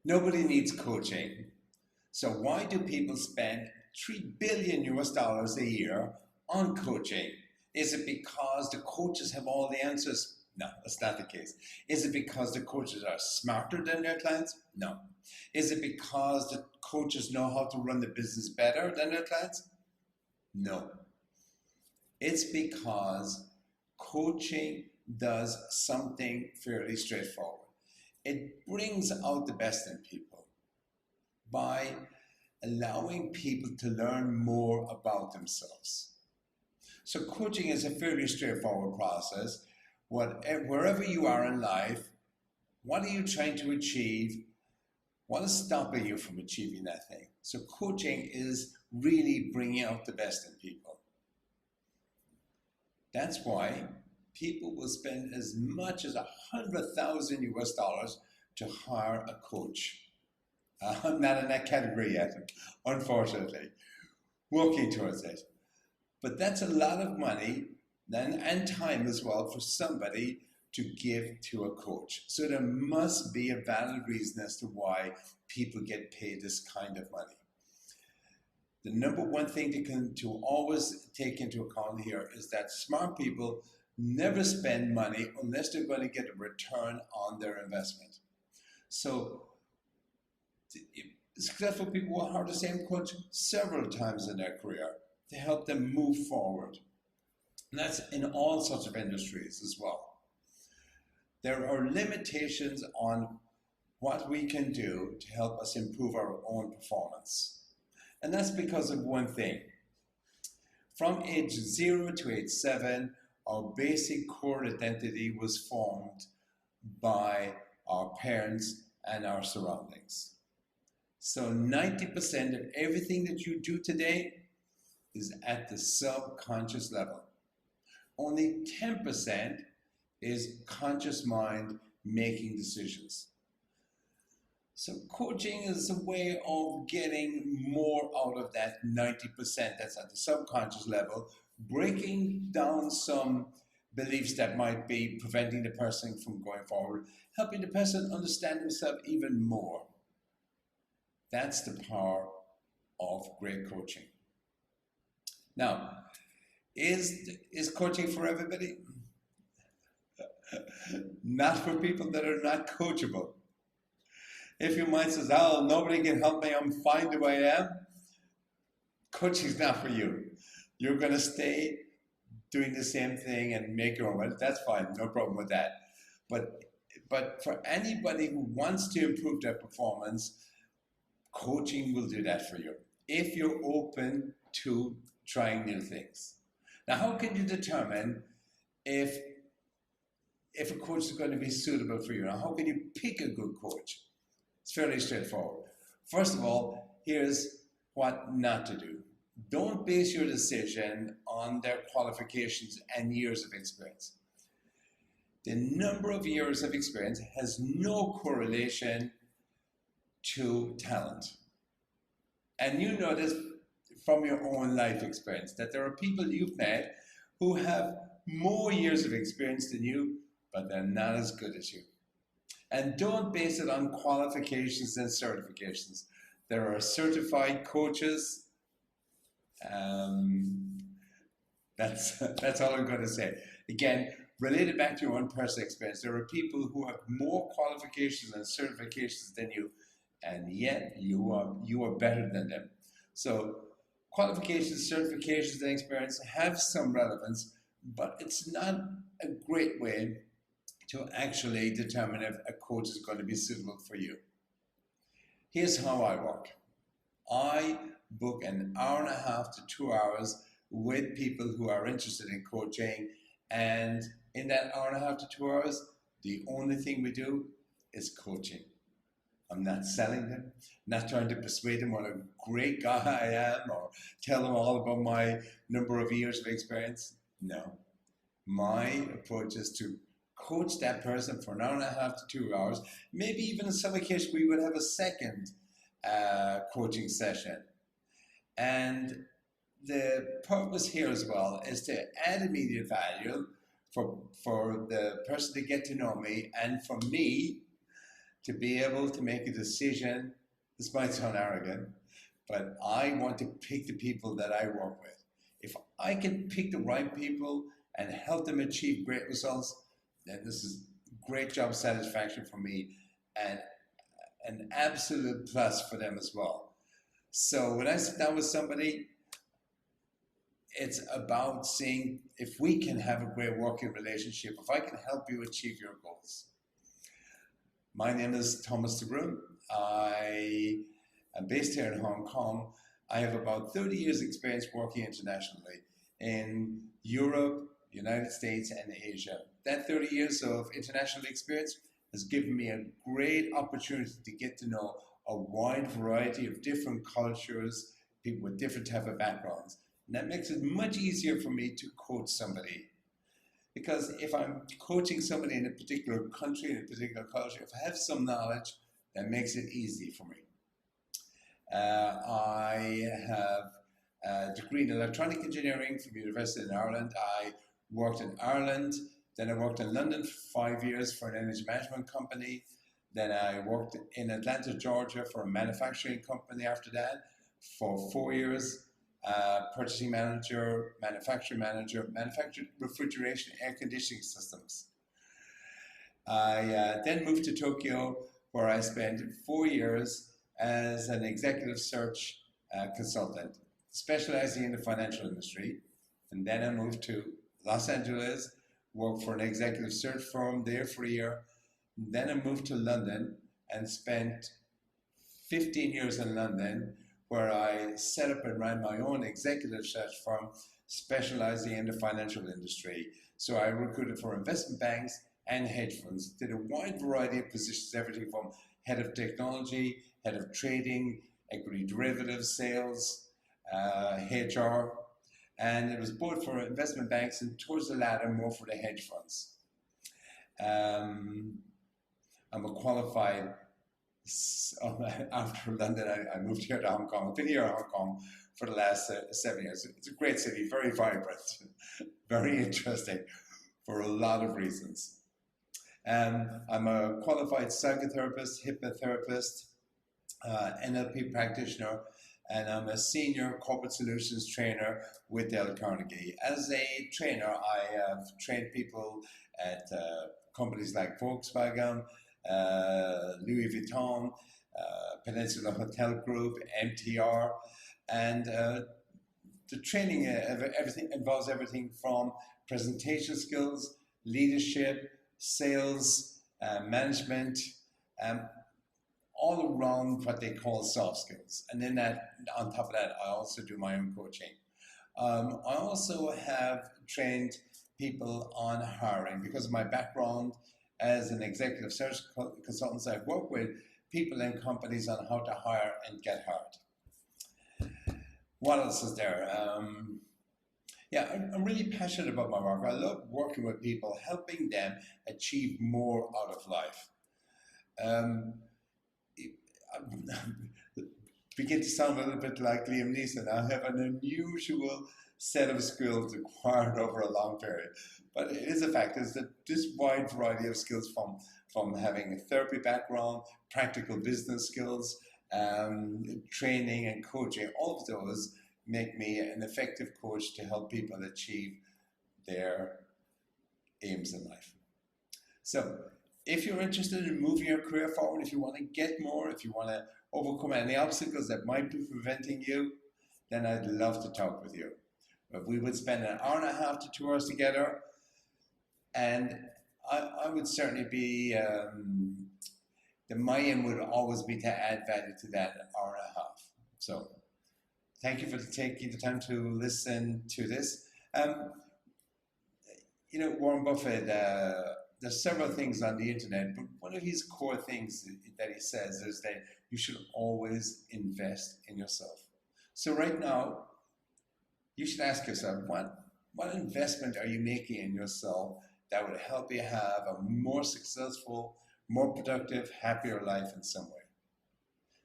Nobody needs coaching. So why do people spend $3 billion a year on coaching? Is it because the coaches have all the answers? No, that's not the case. Is it because the coaches are smarter than their clients? No. Is it because the coaches know how to run the business better than their clients? No. It's because coaching does something fairly straightforward. It brings out the best in people by allowing people to learn more about themselves. So coaching is a fairly straightforward process. Wherever you are in life, what are you trying to achieve? What is stopping you from achieving that thing? So coaching is really bringing out the best in people. That's why people will spend as much as $100,000 to hire a coach. I'm not in that category yet, unfortunately. Working towards it. But that's a lot of money and time as well for somebody to give to a coach. So there must be a valid reason as to why people get paid this kind of money. The number one thing to always take into account here is that smart people never spend money unless they're going to get a return on their investment. So successful people will hire the same coach several times in their career to help them move forward. And that's in all sorts of industries as well. There are limitations on what we can do to help us improve our own performance. And that's because of one thing. From age 0 to age 7, our basic core identity was formed by our parents and our surroundings. So 90% of everything that you do today is at the subconscious level. Only 10% is conscious mind making decisions. So coaching is a way of getting more out of that 90% that's at the subconscious level, breaking down some beliefs that might be preventing the person from going forward, helping the person understand himself even more. That's the power of great coaching. Now, is coaching for everybody? Not for people that are not coachable. If your mind says, oh, nobody can help me, I'm fine the way I am, coaching's not for you. You're going to stay doing the same thing and make your own money. That's fine, no problem with that. But for anybody who wants to improve their performance, coaching will do that for you if you're open to trying new things. Now, how can you determine if a coach is going to be suitable for you? Now, how can you pick a good coach? It's fairly straightforward. First of all, here's what not to do. Don't base your decision on their qualifications and years of experience. The number of years of experience has no correlation to talent. And you know this from your own life experience, that there are people you've met who have more years of experience than you, but they're not as good as you. And don't base it on qualifications and certifications. There are certified coaches. That's all I'm going to say. Again, related back to your own personal experience, there are people who have more qualifications and certifications than you, and yet you are better than them. So qualifications, certifications, and experience have some relevance, but it's not a great way to actually determine if a coach is going to be suitable for you. Here's how I work. I book an hour and a half to 2 hours with people who are interested in coaching, and in that hour and a half to 2 hours, the only thing we do is coaching. I'm not selling them, not trying to persuade them what a great guy I am or tell them all about my number of years of experience. No. My approach is to coach that person for an hour and a half to 2 hours. Maybe even in some occasions we would have a second coaching session. And the purpose here as well is to add immediate value for the person to get to know me, and for me to be able to make a decision. This might sound arrogant, but I want to pick the people that I work with. If I can pick the right people and help them achieve great results, then this is great job satisfaction for me and an absolute plus for them as well. So when I sit down with somebody, it's about seeing if we can have a great working relationship, if I can help you achieve your goals. My name is Thomas de Bruin. I am based here in Hong Kong. I have about 30 years experience working internationally in Europe, United States, and Asia. That 30 years of international experience has given me a great opportunity to get to know a wide variety of different cultures, people with different type of backgrounds. And that makes it much easier for me to coach somebody. Because if I'm coaching somebody in a particular country, in a particular culture, if I have some knowledge, that makes it easy for me. I have a degree in electronic engineering from the University in Ireland. I worked in Ireland, then I worked in London for 5 years for an energy management company. Then I worked in Atlanta, Georgia for a manufacturing company after that for 4 years. Purchasing manager, manufacturing manager, manufactured refrigeration, air conditioning systems. I then moved to Tokyo, where I spent 4 years as an executive search consultant, specializing in the financial industry. And then I moved to Los Angeles, worked for an executive search firm there for a year. Then I moved to London and spent 15 years in London, where I set up and ran my own executive search firm specializing in the financial industry. So I recruited for investment banks and hedge funds, did a wide variety of positions, everything from head of technology, head of trading, equity derivatives, sales, HR, and it was both for investment banks and towards the latter, more for the hedge funds. I'm a qualified, after London, I moved here to Hong Kong. I've been here in Hong Kong for the last 7 years. It's a great city, very vibrant, very interesting for a lot of reasons. I'm a qualified psychotherapist, hypnotherapist, NLP practitioner, and I'm a senior corporate solutions trainer with Dale Carnegie. As a trainer, I have trained people at companies like Volkswagen, Louis Vuitton, Peninsula Hotel Group, MTR, and the training involves everything from presentation skills, leadership, sales, management, all around what they call soft skills. And then on top of that, I also do my own coaching. I also have trained people on hiring because of my background as an executive search consultant. I've worked with people and companies on how to hire and get hired. What else is there? Yeah, I'm really passionate about my work. I love working with people, helping them achieve more out of life. Begin to sound a little bit like Liam Neeson. I have an unusual set of skills acquired over a long period. But it is a fact is that this wide variety of skills from having a therapy background, practical business skills, training and coaching, all of those make me an effective coach to help people achieve their aims in life. So if you're interested in moving your career forward, if you want to get more, if you want to overcome any obstacles that might be preventing you, then I'd love to talk with you. But we would spend an hour and a half to 2 hours together, and I would certainly be, my aim would always be to add value to that hour and a half. So thank you for taking the time to listen to this. Warren Buffett, there's several things on the internet, but one of his core things that he says is that you should always invest in yourself. So right now, you should ask yourself, what investment are you making in yourself that would help you have a more successful, more productive, happier life in some way?